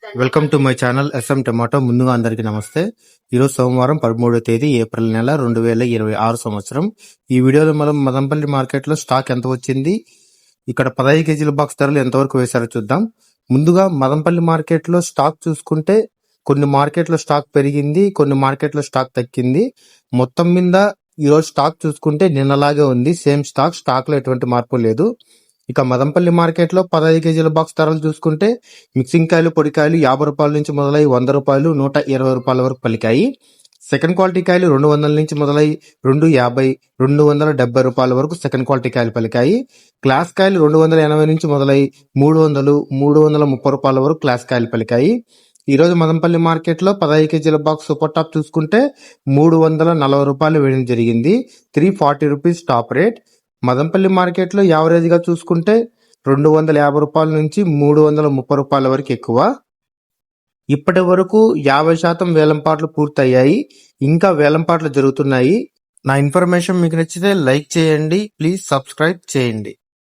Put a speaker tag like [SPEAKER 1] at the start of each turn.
[SPEAKER 1] Welcome to my channel S M tomato. ముందుగా అందరికీ నమస్తే. ఈరోజు సోమవారం 13వ తేదీ ఏప్రిల్ నెల 2026 సంవత్సరం. ఈ వీడియోలో మనం మదంపల్లి మార్కెట్ లో స్టాక్ ఎంత వచ్చింది, ఇక్కడ 15 కేజీల బాక్స్ ధరలు ఎంతవరకు వేశారో చూద్దాం. ముందుగా మదంపల్లి మార్కెట్ లో స్టాక్ చూసుకుంటే కొన్ని మార్కెట్ లో స్టాక్ పెరిగింది, కొన్ని మార్కెట్ లో స్టాక్ తగ్గింది. మొత్తం మీద ఈరోజు స్టాక్ చూసుకుంటే నిన్నలాగే ఉంది. సేమ్ స్టాక్ లో ఎటువంటి మార్పు లేదు. ఇక మదంపల్లి మార్కెట్ లో 15 కేజీల బాక్స్ ధరలు చూసుకుంటే మిక్సింగ్ కాయలు, పొడికాయలు 50 రూపాయల నుంచి మొదలై 100 రూపాయలు, 120 రూపాయల వరకు పలికాయి. సెకండ్ క్వాలిటీ కాయలు 200 నుంచి మొదలై 250, 270 రూపాయల వరకు సెకండ్ క్వాలిటీ కాయలు పలికాయి. క్లాస్ కాయలు 280 నుంచి మొదలై 300, 330 రూపాయల వరకు క్లాస్ కాయలు పలికాయి. ఈ రోజు మదంపల్లి మార్కెట్ లో 15 కేజీల బాక్స్ సూపర్ టాప్ చూసుకుంటే 340 రూపాయలు వేయడం జరిగింది. 340 rupees top rate. Madanapalle market లో యావరేజ్ గా చూసుకుంటే 250 రూపాయల నుంచి 330 రూపాయల వరకు ఎక్కువ. ఇప్పటి వరకు 50% వేలంపాట్లు పూర్తయ్యాయి. ఇంకా వేలంపాట్లు జరుగుతున్నాయి. నా ఇన్ఫర్మేషన్ మీకు నచ్చితే లైక్ చేయండి. ప్లీజ్ సబ్స్క్రైబ్ చేయండి.